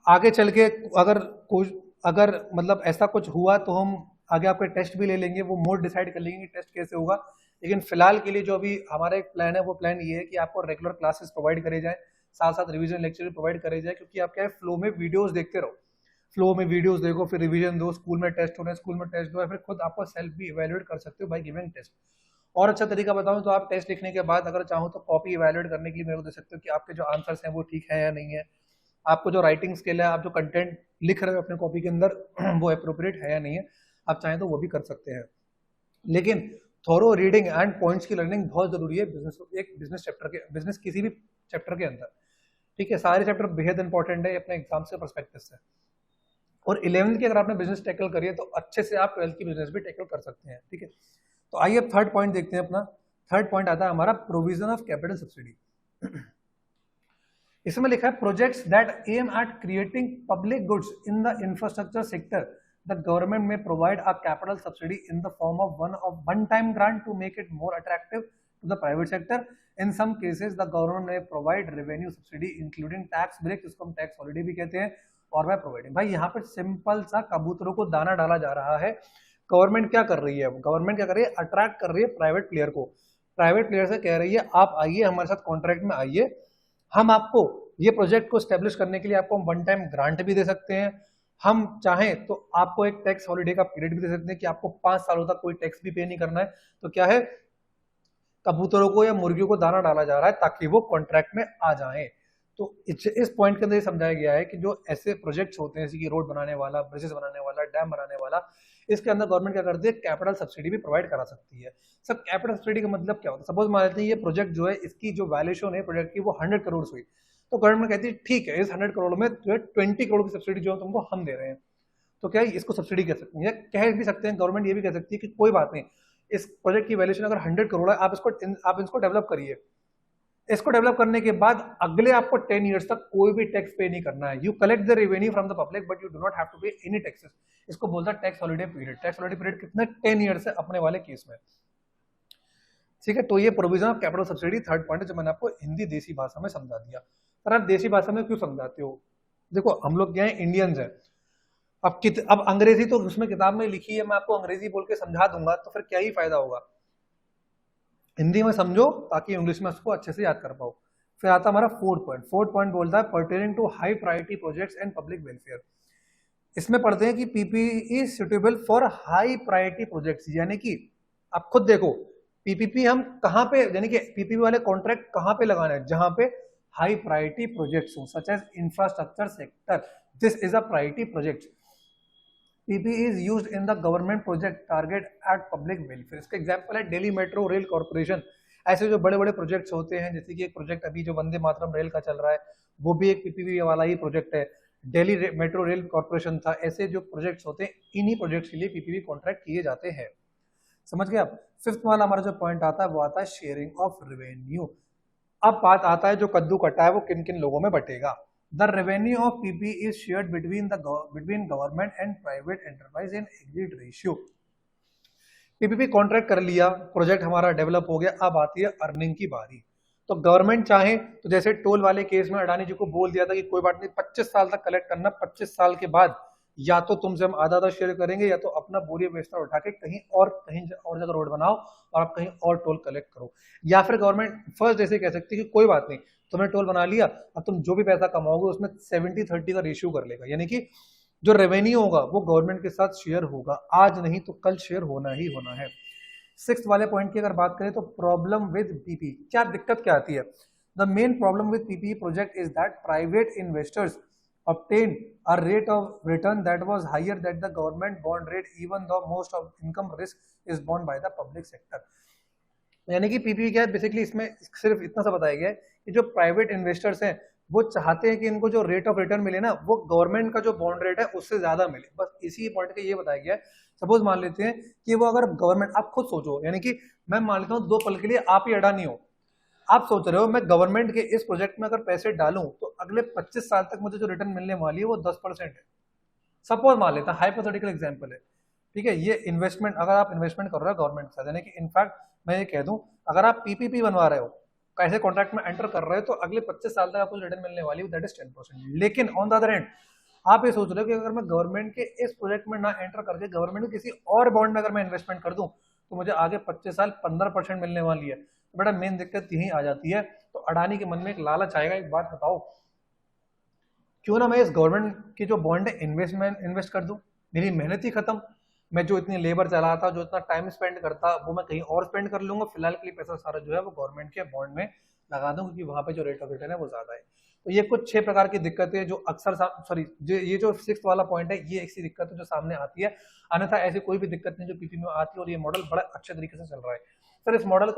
Speaker 2: आगे चल के अगर मतलब ऐसा कुछ हुआ तो हम आगे आपके टेस्ट भी ले लेंगे, वो मोड डिसाइड कर लेंगे कि टेस्ट कैसे होगा। लेकिन फिलहाल के लिए जो अभी हमारा एक प्लान है वो प्लान ये है कि आपको रेगुलर क्लासेस प्रोवाइड करे जाए, साथ साथ रिवीजन लेक्चर भी प्रोवाइड करे जाए, क्योंकि आप क्या है फ्लो में वीडियोस देखते रहो, फ्लो में वीडियोस देखो, फिर रिवीजन दो, स्कूल में टेस्ट हो रहे हैं स्कूल में टेस्ट दो, फिर खुद आपको सेल्फ भी इवेल्युएट कर सकते हो बाय गिविंग टेस्ट। और अच्छा तरीका बताऊं तो आप टेस्ट लिखने के बाद अगर चाहो तो कॉपी इवेल्युएट करने के लिए मेरे को दे सकते हो कि आपके जो आंसर्स हैं वो ठीक है या नहीं है, आपको जो राइटिंग स्किल है, आप जो कंटेंट लिख रहे हो अपने कॉपी के अंदर वो अप्रोप्रिएट है या नहीं है, आप चाहें तो वो भी कर सकते हैं। लेकिन थोरो रीडिंग एंड पॉइंट्स की लर्निंग बहुत जरूरी है बिजनेस चैप्टर के, बिजनेस किसी भी चैप्टर के अंदर। ठीक है, सारे चैप्टर बेहद इंपॉर्टेंट है अपने एग्जाम से पर्सपेक्टिव से। और 11th की अगर आपने बिजनेस टैकल करी है तो अच्छे से आप 12th की बिजनेस भी टैकल कर सकते हैं। ठीक है, तो आइए अब थर्ड पॉइंट देखते हैं। अपना थर्ड पॉइंट आता है हमारा प्रोविजन ऑफ कैपिटल सब्सिडी। इसमें लिखा है projects that aim at creating public goods in the infrastructure sector the government may provide a capital subsidy in the form of one time grant to make it more attractive to the private sector. In some cases the government may provide revenue subsidy including tax break, जिसको हम tax holiday भी कहते हैं, और by providing. भाई यहाँ पे simple सा कबूतरों को दाना डाला जा रहा है। गवर्नमेंट क्या कर रही है? गवर्नमेंट क्या कर रही है? अट्रैक्ट कर रही है प्राइवेट प्लेयर को। प्राइवेट प्लेयर से कह रही है आप आइए हमारे साथ कॉन्ट्रैक्ट में आइए, हम आपको ये प्रोजेक्ट को स्टेब्लिश करने के लिए आपको हम वन टाइम ग्रांट भी दे सकते हैं, हम चाहें तो आपको एक टैक्स हॉलिडे का पीरियड भी दे सकते हैं कि आपको 5 सालों तक कोई टैक्स भी पे नहीं करना है। तो क्या है, कबूतरों को या मुर्गियों को दाना डाला जा रहा है ताकि वो कॉन्ट्रैक्ट में आ जाएं। तो इस पॉइंट के अंदर ये समझाया गया है कि जो ऐसे प्रोजेक्ट्स होते हैं जैसे कि रोड बनाने वाला, ब्रिजेस बनाने वाला, डैम बनाने वाला, इसके अंदर गवर्नमेंट क्या करती है, कैपिटल सब्सिडी भी प्रोवाइड करा सकती है। सब कैपिटल सब्सिडी का मतलब क्या होता है? सपोज मान लेते हैं ये प्रोजेक्ट जो है इसकी जो वैल्यूएशन है प्रोजेक्ट की वो 100 करोड़ हुई, तो गवर्नमेंट कहती है ठीक है इस 100 करोड़ में जो है 20 करोड़ की सब्सिडी जो है तुमको हम दे रहे हैं। तो क्या है, इसको सब्सिडी कह सकते हैं, कह भी सकते हैं गवर्नमेंट ये भी कह सकती है कि कोई बात नहीं, इस प्रोजेक्ट की वैल्यूएशन अगर 100 करोड़ है, आप इसको डेवलप करिए। इसको डेवलप करने के बाद अगले आपको 10 इयर्स तक कोई भी टैक्स पे नहीं करना है। You collect the revenue from the public but you do not have to pay any taxes. इसको बोलता है tax holiday period. Tax holiday period कितना, 10 ईयर्स है अपने वाले केस में। ठीक है, तो ये provision of capital subsidy third point है जो मैंने आपको हिंदी देसी भाषा में समझा दिया। पर आप देसी भाषा में क्यों समझाते हो? देखो हम लोग क्या है, इंडियंस है। अब अंग्रेजी तो उसमें किताब में लिखी है, मैं आपको अंग्रेजी बोल के समझा दूंगा तो फिर क्या ही फायदा होगा। हिंदी में समझो ताकि इंग्लिश में उसको अच्छे से याद कर पाओ। फिर आता हमारा फोर्थ पॉइंट बोलता है pertaining to high priority projects and public welfare. इसमें पढ़ते हैं कि PPP is suitable for high priority projects, यानी कि आप खुद देखो पीपीपी हम कहां पे, यानी कि पीपीपी वाले कॉन्ट्रैक्ट कहां पे लगाना है, जहां पे हाई प्रायोरिटी प्रोजेक्ट्स हो such as infrastructure sector, this is a priority project. PP is used in the government project target at public welfare. इसका एग्जांपल है दिल्ली मेट्रो रेल कॉर्पोरेशन। ऐसे जो बड़े बड़े प्रोजेक्ट्स होते हैं, जैसे कि एक प्रोजेक्ट अभी जो वंदे मातरम रेल का चल रहा है वो भी एक पीपीपी वाला ही प्रोजेक्ट है। दिल्ली मेट्रो रेल कॉर्पोरेशन था। ऐसे जो प्रोजेक्ट्स होते हैं इन्हीं प्रोजेक्ट्स के लिए पीपीपी कॉन्ट्रैक्ट किए जाते हैं। समझ गए आप? फिफ्थ वाला हमारा जो पॉइंट आता है वो आता है शेयरिंग ऑफ रेवेन्यू। अब बात आता है जो कद्दू कटा है वो किन किन लोगों में बटेगा। The revenue of PP is shared between government and private enterprise in agreed ratio. PPP contract कर लिया, प्रोजेक्ट हमारा डेवलप हो गया, अब आती है अर्निंग की बारी। तो गवर्नमेंट चाहे तो जैसे टोल वाले केस में अडानी जी को बोल दिया था कि कोई बात नहीं 25 साल तक कलेक्ट करना, 25 साल के बाद या तो तुमसे हम आधा आधा शेयर करेंगे या तो अपना बोरिया बेस्तर उठा के कहीं और जगह रोड बनाओ और आप कहीं और टोल कलेक्ट करो। या फिर गवर्नमेंट फर्स्ट ऐसे कह सकती है कि कोई बात नहीं, तुमने टोल बना लिया, अब तुम जो भी पैसा कमाओगे उसमें 70-30 का रेशियो कर लेगा, यानी कि जो रेवेन्यू होगा वो गवर्नमेंट के साथ शेयर होगा, आज नहीं तो कल शेयर होना ही होना है। सिक्स्थ वाले पॉइंट की अगर बात करें तो प्रॉब्लम विद पीपी, क्या दिक्कत क्या आती है? The main problem with PP project is that private investors obtain a rate of return that was higher than the government bond rate even though most of income risk is borne by the public sector। यानी कि PPP क्या है basically, इसमें सिर्फ इतना सा बताया गया है कि जो प्राइवेट इन्वेस्टर्स हैं वो चाहते हैं कि इनको जो रेट ऑफ रिटर्न मिले ना वो गवर्नमेंट का जो बॉन्ड रेट है उससे ज्यादा मिले, बस इसी पॉइंट का ये बताया गया है। सपोज मान लेते हैं कि वो अगर गवर्नमेंट, आप खुद सोचो, यानी कि मैं मान लेता हूँ 2 पल के लिए आप ही अडानी हो, आप सोच रहे हो मैं गवर्नमेंट के इस प्रोजेक्ट में अगर पैसे डालूं तो अगले 25 साल तक मुझे जो रिटर्न मिलने वाली है वो 10% है। सपोज मान लेता, हाइपोथेटिकल एग्जांपल है, ठीक है। ये इन्वेस्टमेंट, अगर आप इन्वेस्टमेंट कर रहे हो गवर्नमेंट के साथ, यानी कि इनफैक्ट मैं ये कह दूं अगर आप पीपीपी बनवा रहे हो, कैसे कॉन्ट्रैक्ट में एंटर कर रहे हो तो अगले 25 साल तक आपको रिटर्न मिलने वाली है दैट इज 10%। लेकिन ऑन द अदर हैंड आप ये सोच रहे हो कि अगर मैं गवर्नमेंट के इस प्रोजेक्ट में ना एंटर करके गवर्नमेंट के किसी और बॉन्ड में अगर मैं इन्वेस्टमेंट कर दूं तो मुझे आगे 25 साल 15% मिलने वाली है। तो बड़ा मेन दिक्कत यही आ जाती है। तो अडानी के मन में एक लालच आएगा, एक बात बताओ, क्यों ना मैं इस गवर्नमेंट की जो बॉन्ड है इन्वेस्ट कर दूं, मेरी मेहनत ही खत्म, मैं जो इतनी लेबर चलाता, जो इतना टाइम स्पेंड करता वो मैं कहीं और स्पेंड कर लूंगा, फिलहाल के लिए पैसा सारा जो है वो गवर्नमेंट के बॉन्ड में लगा दूं क्योंकि वहां पे जो रेट ऑफ रिटर्न है वो ज्यादा है। तो ये कुछ 6 प्रकार की दिक्कतें जो अक्सर, सॉरी ये जो 6th वाला पॉइंट है ये एक सी दिक्कत है जो सामने आती है, अन्यथा ऐसी कोई भी दिक्कत नहीं जो पीपी में आती है और ये मॉडल बड़ा अच्छे तरीके से चल रहा है। सर इस मॉडल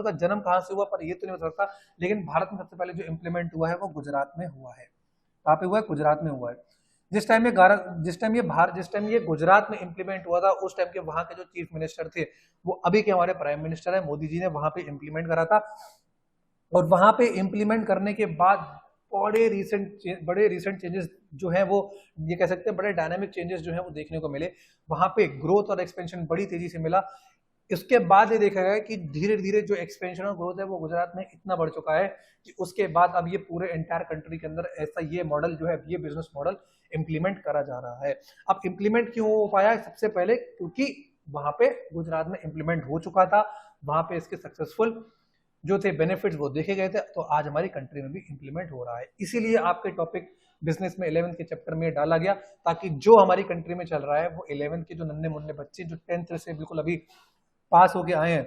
Speaker 2: का जन्म कहाँ से हुआ पर ये तो नहीं बता सकता, लेकिन भारत में सबसे पहले जो इम्प्लीमेंट हुआ है वो गुजरात में हुआ है। कहाँ पे हुआ है? गुजरात में हुआ है। जिस टाइम ये गुजरात में इम्प्लीमेंट हुआ था उस टाइम के वहां के जो चीफ मिनिस्टर थे वो अभी के हमारे प्राइम मिनिस्टर है, मोदी जी ने वहां पे इम्प्लीमेंट करा था। और वहां पे इम्प्लीमेंट करने के बाद बड़े रिसेंट चेंजेस जो है वो ये कह सकते हैं बड़े डायनामिक चेंजेस जो है वो देखने को मिले। वहां पे ग्रोथ और एक्सपेंशन बड़ी तेजी से मिला। इसके बाद ये देखा गया कि धीरे धीरे जो एक्सपेंशन और ग्रोथ है वो गुजरात में इतना बढ़ चुका है कि उसके बाद अब ये पूरे एंटायर कंट्री के अंदर ऐसा ये मॉडल जो है, ये बिजनेस मॉडल इम्प्लीमेंट करा जा रहा है। अब इम्प्लीमेंट क्यों हो पाया? सबसे पहले क्योंकि वहां पे गुजरात में इम्प्लीमेंट हो चुका था, वहां पे इसके सक्सेसफुल जो थे बेनिफिट्स वो देखे गए थे, तो आज हमारी कंट्री में भी इम्प्लीमेंट हो रहा है। इसीलिए आपके टॉपिक बिजनेस में 11th के चैप्टर में डाला गया ताकि जो हमारी कंट्री में चल रहा है वो 11th के जो नन्हे मुन्ने बच्चे जो 10th से बिल्कुल अभी पास होके आए हैं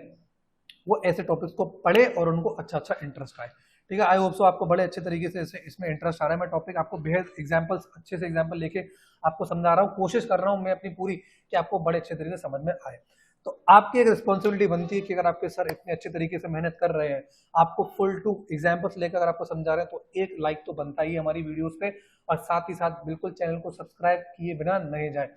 Speaker 2: वो ऐसे टॉपिक्स को पढ़े और उनको अच्छा इंटरेस्ट आए। ठीक है, आई होप सो आपको बड़े अच्छे तरीके से इसमें इंटरेस्ट आ रहा है। मैं टॉपिक आपको बेहद एग्जांपल्स, अच्छे से एग्जांपल लेके आपको समझा रहा हूँ, कोशिश कर रहा हूँ मैं अपनी पूरी कि आपको बड़े अच्छे तरीके से समझ में आए। तो आपकी एक रिस्पॉन्सिबिलिटी बनती है कि अगर आपके सर इतने अच्छे तरीके से मेहनत कर रहे हैं, आपको फुल टू एग्जाम्पल्स लेकर अगर आपको समझा रहे हैं तो एक लाइक तो बनता ही है हमारी वीडियोस पे, और साथ ही साथ बिल्कुल चैनल को सब्सक्राइब किए बिना नहीं जाए।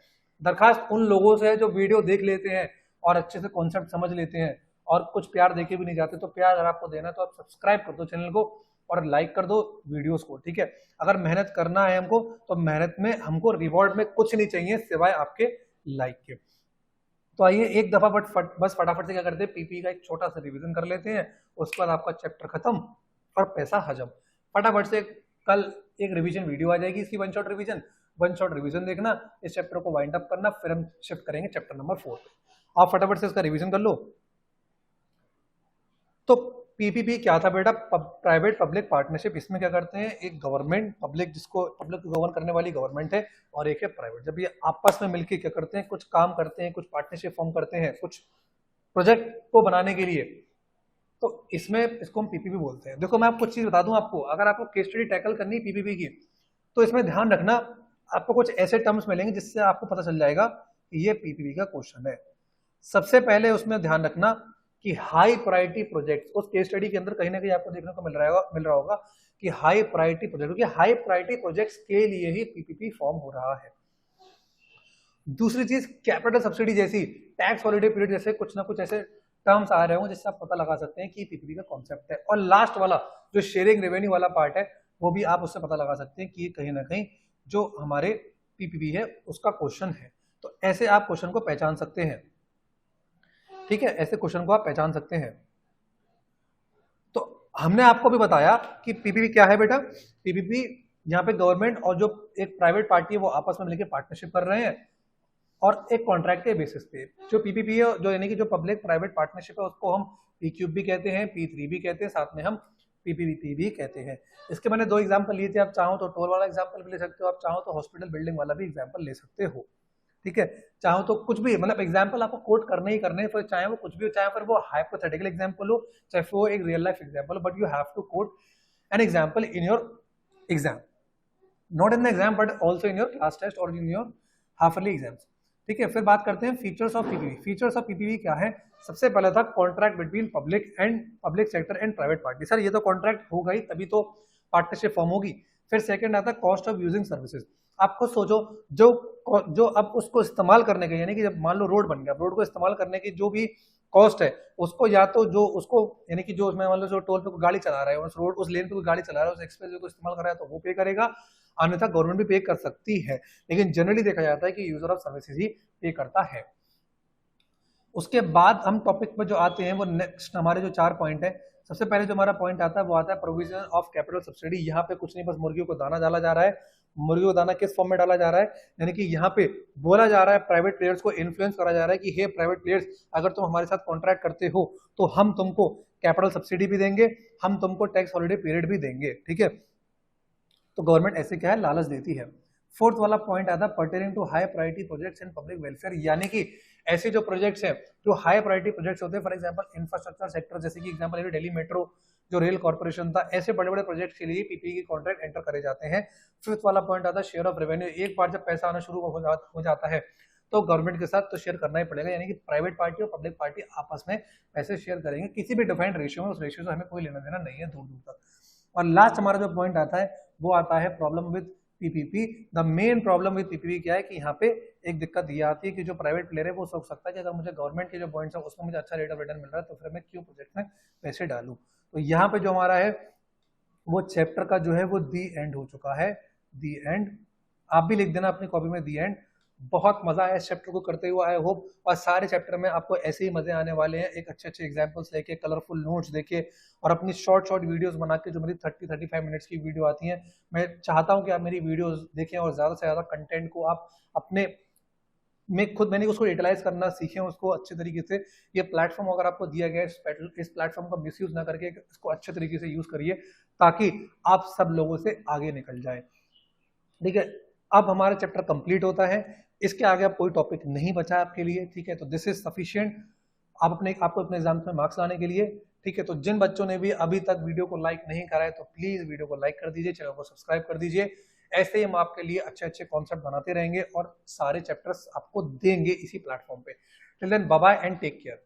Speaker 2: दरखास्त उन लोगों से है जो वीडियो देख लेते हैं और अच्छे से कॉन्सेप्ट समझ लेते हैं और कुछ प्यार देके भी नहीं जाते, तो प्यार अगर आपको देना है तो आप सब्सक्राइब कर दो चैनल को और लाइक कर दो वीडियोस को, ठीक है। अगर मेहनत करना है हमको तो मेहनत में हमको रिवॉर्ड में कुछ नहीं चाहिए सिवाय आपके लाइक के। तो आइए एक दफा बस फटाफट से क्या करते हैं, पीपी का एक छोटा सा रिवीजन कर लेते हैं, उसके बाद आपका चैप्टर खत्म और पैसा हजम। फटाफट से कल एक रिवीजन वीडियो आ जाएगी इसकी, वन शॉट रिवीजन देखना, इस चैप्टर को वाइंड अप करना, फिर हम शिफ्ट करेंगे चैप्टर नंबर 4। आप फटाफट से इसका रिवीजन कर लो। तो पीपीपी क्या था बेटा, प्राइवेट पब्लिक पार्टनरशिप। इसमें क्या करते हैं, एक गवर्नमेंट पब्लिक, जिसको पब्लिक को गवर्न करने वाली गवर्नमेंट है, और एक है प्राइवेट। जब ये आपस में मिलकर क्या करते हैं, कुछ काम करते हैं, कुछ पार्टनरशिप फॉर्म करते हैं कुछ प्रोजेक्ट को बनाने के लिए, तो इसमें इसको हम पीपीपी बोलते हैं। देखो मैं आपको कुछ चीज बता दूं, आपको अगर आपको केस स्टडी टैकल करनी है पीपीपी की, तो इसमें ध्यान रखना आपको कुछ ऐसे टर्म्स मिलेंगे जिससे आपको पता चल जाएगा कि ये पीपीपी का क्वेश्चन है। सबसे पहले उसमें ध्यान रखना कि हाई प्रायोरिटी प्रोजेक्ट्स, उस केस स्टडी के अंदर कहीं ना कहीं आपको देखने को मिल रहा होगा कि हाई प्रायोरिटी प्रोजेक्ट, क्योंकि हाई प्रायोरिटी प्रोजेक्ट्स के लिए ही पीपीपी फॉर्म हो रहा है। दूसरी चीज, कैपिटल सब्सिडी जैसी, टैक्स हॉलिडे पीरियड जैसे कुछ ना कुछ ऐसे टर्म्स आ रहे होंगे जिससे आप पता लगा सकते हैं कि पीपीपी का कॉन्सेप्ट है। और लास्ट वाला जो शेयरिंग रेवेन्यू वाला पार्ट है, वो भी आप उससे पता लगा सकते हैं कि कहीं ना कहीं जो हमारे पीपीपी है उसका क्वेश्चन है। तो ऐसे आप क्वेश्चन को पहचान सकते हैं, ठीक है, ऐसे क्वेश्चन को आप पहचान सकते हैं। तो हमने आपको भी बताया कि पीपीपी क्या है बेटा। पीपीपी यहाँ पे गवर्नमेंट और जो एक प्राइवेट पार्टी है वो आपस में मिलकर पार्टनरशिप कर रहे हैं, और एक कॉन्ट्रैक्ट के बेसिस पे जो पीपीपी है, जो यानी कि जो पब्लिक प्राइवेट पार्टनरशिप है, उसको हम पीक्यूब भी कहते हैं, P3 भी कहते हैं, साथ में हम पीपीपी भी कहते हैं। इसके मैंने 2 एग्जांपल लिए थे, आप चाहो तो टोल वाला एग्जांपल भी ले सकते हो, आप चाहो तो हॉस्पिटल बिल्डिंग वाला भी एग्जांपल ले सकते हो, ठीक है। चाहो तो कुछ भी, मतलब एग्जांपल आपको कोट करने ही करने, फिर चाहे वो कुछ भी हो, चाहे फिर वो हाइपोथेटिकल एग्जांपल हो, चाहे वो एक रियल लाइफ एग्जांपल हो, but you have to quote an example in your exam, not in the exam but also in your class test और in your half yearly exams, ठीक है। फिर बात करते हैं features of PPP. Features of PPP क्या है, सबसे पहला था contract between public sector and private party. Sir ये तो कॉन्ट्रैक्ट होगा ही तभी तो पार्टनरशिप फॉर्म होगी। फिर सेकंड आता कॉस्ट ऑफ यूजिंग सर्विसेज। आप खुद सोचो, जो अब उसको इस्तेमाल करने के, यानी कि जब मान लो रोड बन गया, रोड को इस्तेमाल करने की जो भी कॉस्ट है, उसको या तो जो उसको, यानी कि जो उसमें मान लो जो टोल पे कोई गाड़ी चला रहा है, उस रोड उस लेन पे कोई गाड़ी चला रहा है, उस एक्सप्रेस वे को इस्तेमाल कर रहा है, तो वो पे करेगा, अन्यथा गवर्नमेंट भी पे कर सकती है, लेकिन जनरली देखा जाता है कि यूजर ऑफ सर्विसेज ही पे करता है। उसके बाद हम टॉपिक पर जो आते हैं वो नेक्स्ट हमारे जो 4 पॉइंट है। सबसे पहले जो हमारा पॉइंट आता है वो आता है प्रोविजन ऑफ कैपिटल सब्सिडी। यहाँ पे कुछ नहीं, बस मुर्गियों को दाना डाला जा रहा है। मुर्गियों को दाना किस फॉर्म में डाला जा रहा है, यानी कि यहाँ पे बोला जा रहा है, प्राइवेट प्लेयर्स को इन्फ्लुएंस करा जा रहा है कि हे प्राइवेट प्लेयर्स, अगर तुम हमारे साथ कॉन्ट्रैक्ट करते हो तो हम तुमको कैपिटल सब्सिडी भी देंगे, हम तुमको टैक्स हॉलिडे पीरियड भी देंगे, ठीक है। तो गवर्नमेंट ऐसे क्या है, लालच देती है। फोर्थ वाला पॉइंट आता है pertaining to high priority projects and public welfare, यानी कि ऐसे जो प्रोजेक्ट्स हैं जो हाई प्रायोरिटी प्रोजेक्ट्स होते हैं, फॉर एग्जांपल इंफ्रास्ट्रक्चर सेक्टर, जैसे कि एग्जांपल दिल्ली मेट्रो जो रेल कॉर्पोरेशन था, ऐसे बड़े बड़े प्रोजेक्ट के लिए पीपीपी की कॉन्ट्रैक्ट एंटर करे जाते हैं। फिफ्थ वाला पॉइंट आता है शेयर ऑफ रेवेन्यू। एक बार जब पैसा आना शुरू हो जाता है तो गवर्नमेंट के साथ तो शेयर करना ही पड़ेगा, यानी कि प्राइवेट पार्टी और पब्लिक पार्टी आपस में पैसे शेयर करेंगे किसी भी डिफाइंड रेशियो में, उस रेशियो से हमें कोई लेना देना नहीं है दूर दूर तक। और लास्ट हमारा जो पॉइंट आता है वो आता है problem with PPP. The main problem with PPP क्या है कि यहाँ पे एक दिक्कत ये आती है कि जो प्राइवेट प्लेयर है वो सोच सकता है कि अगर मुझे गवर्नमेंट के जो पॉइंट्स है उसमें मुझे अच्छा रेट ऑफ रिटर्न मिल रहा है तो फिर मैं क्यों प्रोजेक्ट में पैसे डालूं। तो यहाँ पे जो हमारा है वो चैप्टर का जो है वो दी एंड हो चुका है, दी एंड। आप भी लिख देना अपनी कॉपी में दी एंड। बहुत मजा आया इस चैप्टर को करते हुए, आई होप। और सारे चैप्टर में आपको ऐसे ही मजे आने वाले हैं, एक अच्छे अच्छे एग्जांपल्स लेके, कलरफुल नोट्स देके और अपनी शॉर्ट वीडियोस बना के, जो मेरी 30-35 मिनट्स की वीडियो आती हैं। मैं चाहता हूं कि आप मेरी वीडियोस देखें और ज्यादा से ज्यादा कंटेंट को आप अपने मैंने उसको यूटिलाइज करना सीखें, उसको अच्छे तरीके से। ये प्लेटफॉर्म अगर आपको दिया गया है, इस प्लेटफॉर्म का मिसयूज ना करके इसको अच्छे तरीके से यूज करिए ताकि आप सब लोगों से आगे निकल जाए, ठीक है। अब हमारा चैप्टर कंप्लीट होता है, इसके आगे अब कोई टॉपिक नहीं बचा आपके लिए, ठीक है। तो दिस इज सफिशिएंट आपको अपने एग्जाम्स में मार्क्स लाने के लिए, ठीक है। तो जिन बच्चों ने भी अभी तक वीडियो को लाइक नहीं करा है तो प्लीज वीडियो को लाइक कर दीजिए, चैनल को सब्सक्राइब कर दीजिए। ऐसे ही हम आपके लिए अच्छे अच्छे कॉन्सेप्ट बनाते रहेंगे और सारे चैप्टर्स आपको देंगे इसी प्लेटफॉर्म पे। Till then bye bye and take care.